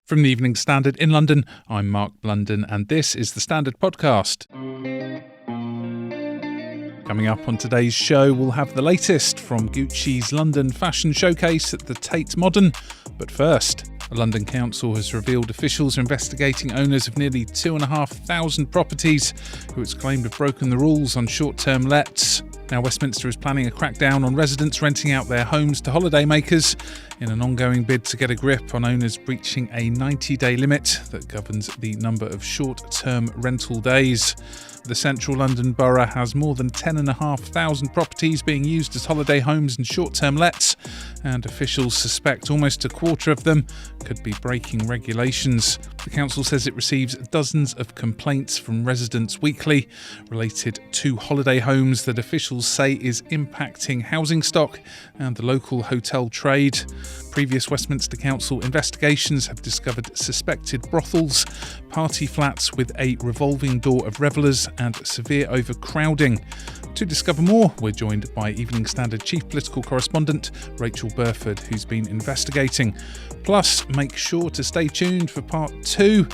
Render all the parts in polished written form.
From the Evening Standard in London, I'm Mark Blunden and this is the Standard Podcast. Coming up on today's show, we'll have the latest from Gucci's London fashion showcase at the Tate Modern. But first, the London Council has revealed officials are investigating owners of nearly 2,500 properties who it's claimed have broken the rules on short-term lets. Now, Westminster is planning a crackdown on residents renting out their homes to holidaymakers in an ongoing bid to get a grip on owners breaching a 90-day limit that governs the number of short-term rental days. The central London borough has more than 10,500 properties being used as holiday homes and short-term lets, and officials suspect almost a quarter of them could be breaking regulations. The council says it receives dozens of complaints from residents weekly related to holiday homes that officials say is impacting housing stock and the local hotel trade. Previous Westminster Council investigations have discovered suspected brothels, party flats with a revolving door of revellers and severe overcrowding. To discover more, we're joined by Evening Standard Chief Political Correspondent Rachel Burford, who's been investigating. Plus, make sure to stay tuned for part 2,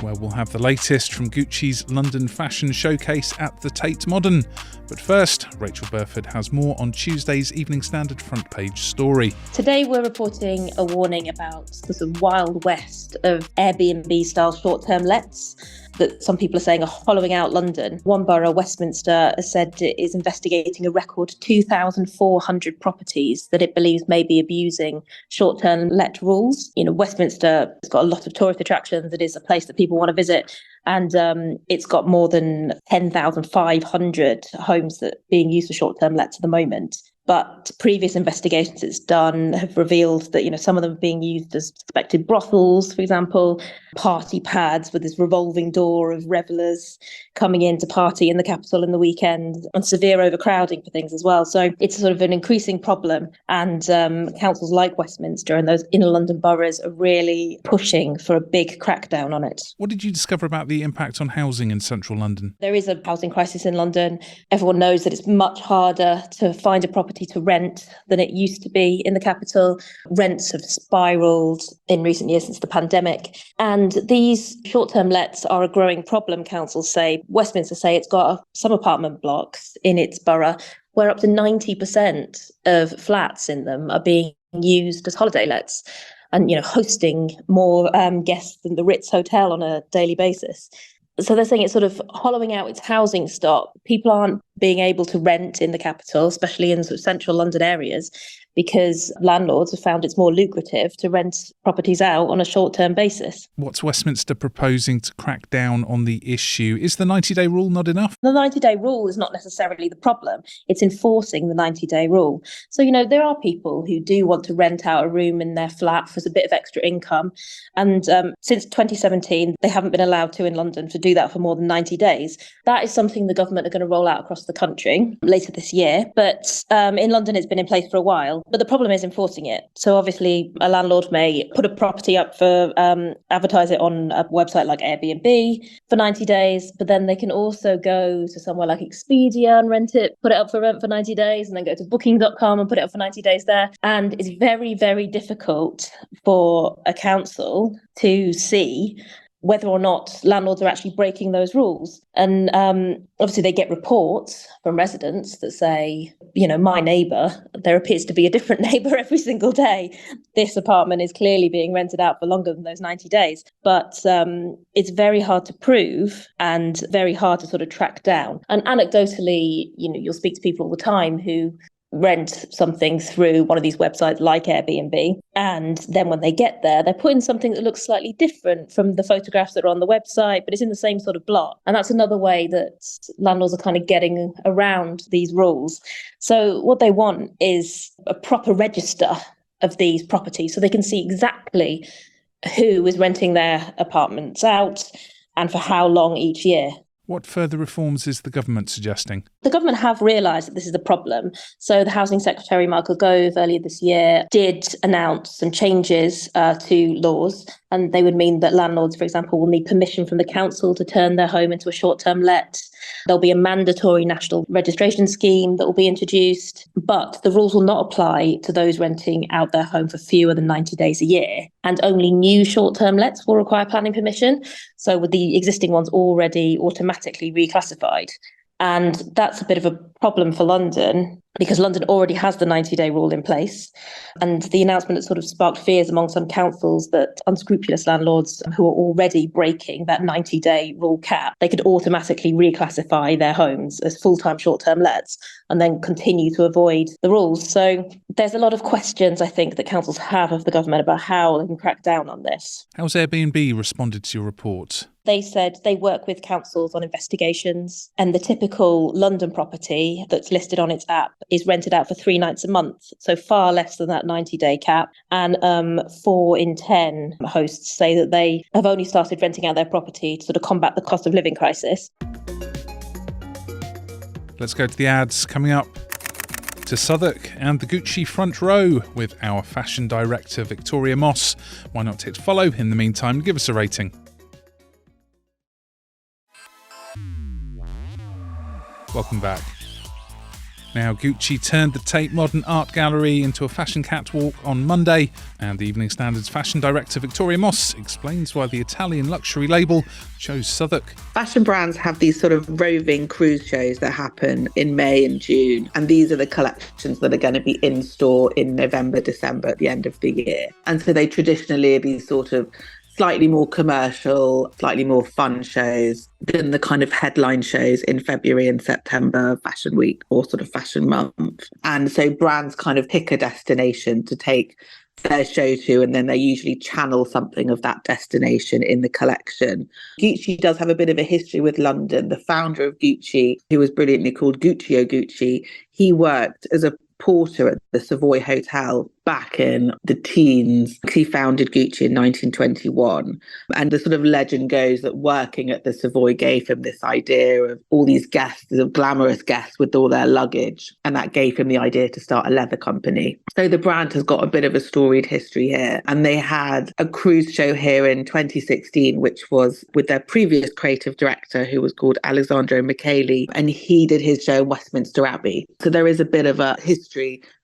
where we'll have the latest from Gucci's London fashion showcase at the Tate Modern. But first, Rachel Burford has more on Tuesday's Evening Standard front page story. Today we're reporting a warning about the sort of Wild West of Airbnb-style short-term lets that some people are saying are hollowing out London. One borough, Westminster, has said it is investigating a record 2,400 properties that it believes may be abusing short-term let rules. You know, Westminster has got a lot of tourist attractions. It is a place that people want to visit. And it's got more than 10,500 homes that are being used for short-term lets at the moment. But previous investigations it's done have revealed that, you know, some of them are being used as suspected brothels, for example, party pads with this revolving door of revellers coming in to party in the capital in the weekend, and severe overcrowding for things as well. So it's sort of an increasing problem. And councils like Westminster and those inner London boroughs are really pushing for a big crackdown on it. What did you discover about the impact on housing in central London? There is a housing crisis in London. Everyone knows that it's much harder to find a property to rent than it used to be in the capital. Rents have spiralled in recent years since the pandemic. And these short-term lets are a growing problem, councils say. Westminster say it's got some apartment blocks in its borough where up to 90% of flats in them are being used as holiday lets and, you know, hosting more guests than the Ritz Hotel on a daily basis. So they're saying it's sort of hollowing out its housing stock. People aren't being able to rent in the capital, especially in sort of central London areas, because landlords have found it's more lucrative to rent properties out on a short-term basis. What's Westminster proposing to crack down on the issue? Is the 90-day rule not enough? The 90-day rule is not necessarily the problem. It's enforcing the 90-day rule. So, you know, there are people who do want to rent out a room in their flat for a bit of extra income. And since 2017, they haven't been allowed to in London to do that for more than 90 days. That is something the government are going to roll out across the country later this year. But in London, it's been in place for a while. But the problem is enforcing it. So obviously, a landlord may put a property up for advertise it on a website like Airbnb for 90 days, but then they can also go to somewhere like Expedia and rent it, put it up for rent for 90 days, and then go to booking.com and put it up for 90 days there. And it's very, very difficult for a council to see whether or not landlords are actually breaking those rules. And obviously they get reports from residents that say, you know, my neighbour, there appears to be a different neighbour every single day. This apartment is clearly being rented out for longer than those 90 days. But it's very hard to prove and very hard to sort of track down. And anecdotally, you know, you'll speak to people all the time who rent something through one of these websites like Airbnb. And then when they get there, they're putting something that looks slightly different from the photographs that are on the website, but it's in the same sort of block. And that's another way that landlords are kind of getting around these rules. So what they want is a proper register of these properties so they can see exactly who is renting their apartments out and for how long each year. What further reforms is the government suggesting? The government have realised that this is a problem. So the Housing Secretary, Michael Gove, earlier this year did announce some changes to laws, and they would mean that landlords, for example, will need permission from the council to turn their home into a short-term let. There'll be a mandatory national registration scheme that will be introduced, but the rules will not apply to those renting out their home for fewer than 90 days a year. And only new short-term lets will require planning permission. So with the existing ones already automatically reclassified. And that's a bit of a problem for London because London already has the 90-day rule in place. And the announcement has sort of sparked fears among some councils that unscrupulous landlords who are already breaking that 90-day rule cap, they could automatically reclassify their homes as full-time short-term lets and then continue to avoid the rules. So there's a lot of questions, I think, that councils have of the government about how they can crack down on this. How's Airbnb responded to your report? They said they work with councils on investigations, and the typical London property that's listed on its app is rented out for 3 nights a month, so far less than that 90-day cap. And 4 in 10 hosts say that they have only started renting out their property to sort of combat the cost of living crisis. Let's go to the ads coming up. To Southwark and the Gucci front row with our fashion director, Victoria Moss. Why not hit follow in the meantime and give us a rating? Welcome back. Now, Gucci turned the Tate Modern Art Gallery into a fashion catwalk on Monday, and the Evening Standard's fashion director Victoria Moss explains why the Italian luxury label chose Southwark. Fashion brands have these sort of roving cruise shows that happen in May and June, and these are the collections that are going to be in store in November, December at the end of the year. And so they traditionally are these sort of slightly more commercial, slightly more fun shows than the kind of headline shows in February and September, Fashion Week or sort of Fashion Month. And so brands kind of pick a destination to take their show to, and then they usually channel something of that destination in the collection. Gucci does have a bit of a history with London. The founder of Gucci, who was brilliantly called Guccio Gucci, he worked as a porter at the Savoy Hotel back in the teens. He founded Gucci in 1921. And the sort of legend goes that working at the Savoy gave him this idea of all these guests, of glamorous guests with all their luggage. And that gave him the idea to start a leather company. So the brand has got a bit of a storied history here. And they had a cruise show here in 2016, which was with their previous creative director, who was called Alessandro Micheli. And he did his show in Westminster Abbey. So there is a bit of a history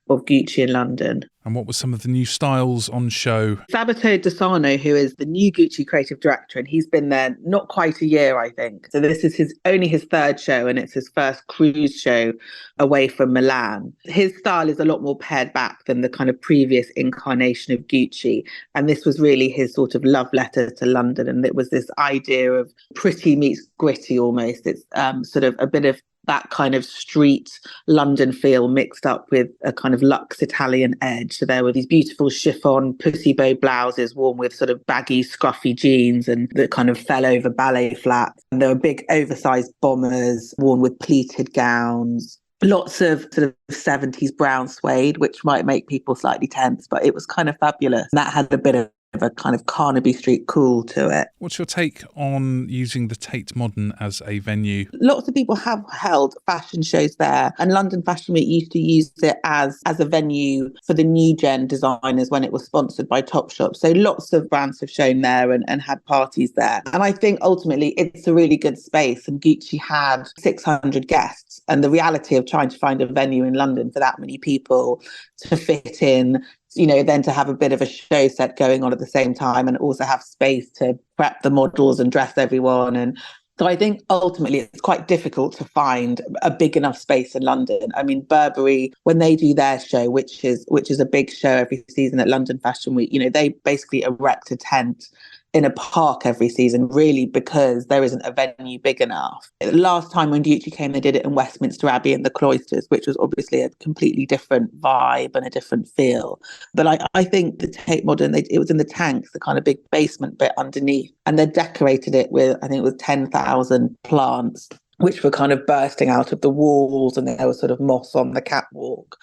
of Gucci in London. And what were some of the new styles on show? Sabato De Sarno, who is the new Gucci creative director, and he's been there not quite a year, I think. So this is only his 3rd show, and it's his first cruise show away from Milan. His style is a lot more pared back than the kind of previous incarnation of Gucci. And this was really his sort of love letter to London. And it was this idea of pretty meets gritty almost. It's sort of a bit of that kind of street London feel mixed up with a kind of luxe Italian edge. So there were these beautiful chiffon pussy bow blouses worn with sort of baggy, scruffy jeans and that kind of fell over ballet flats. And there were big oversized bombers worn with pleated gowns. Lots of sort of 70s brown suede, which might make people slightly tense, but it was kind of fabulous. That had a bit of a kind of Carnaby Street cool to it. What's your take on using the Tate Modern as a venue? Lots of people have held fashion shows there, and London Fashion Week used to use it as a venue for the new gen designers when it was sponsored by Topshop. So lots of brands have shown there and had parties there. And I think ultimately it's a really good space, and Gucci had 600 guests. And the reality of trying to find a venue in London for that many people to fit in, you know, then to have a bit of a show set going on at the same time and also have space to prep the models and dress everyone. And so I think ultimately it's quite difficult to find a big enough space in London. I mean, Burberry, when they do their show, which is a big show every season at London Fashion Week, you know, they basically erect a tent in a park every season, really, because there isn't a venue big enough. Last time when Gucci came, they did it in Westminster Abbey in the cloisters, which was obviously a completely different vibe and a different feel. But I think the Tate Modern, it was in the tanks, the kind of big basement bit underneath, and they decorated it with, I think it was 10,000 plants, which were kind of bursting out of the walls, and there was sort of moss on the catwalk.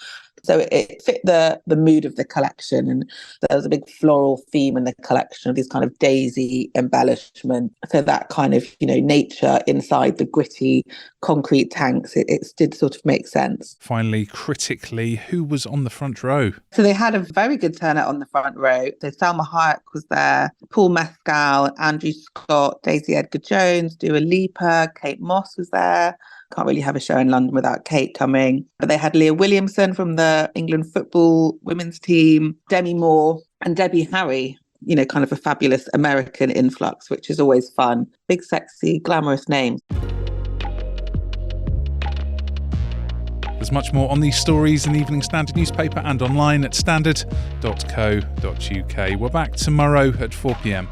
So it fit the mood of the collection, and there was a big floral theme in the collection of these kind of daisy embellishment. So that kind of, nature inside the gritty concrete tanks, it did sort of make sense. Finally, critically, who was on the front row? So they had a very good turnout on the front row. So Salma Hayek was there, Paul Mescal, Andrew Scott, Daisy Edgar-Jones, Dua Lipa, Kate Moss was there. Can't really have a show in London without Kate coming. But they had Leah Williamson from the England football women's team, Demi Moore and Debbie Harry, kind of a fabulous American influx, which is always fun. Big, sexy, glamorous names. There's much more on these stories in the Evening Standard newspaper and online at standard.co.uk. We're back tomorrow at 4 p.m.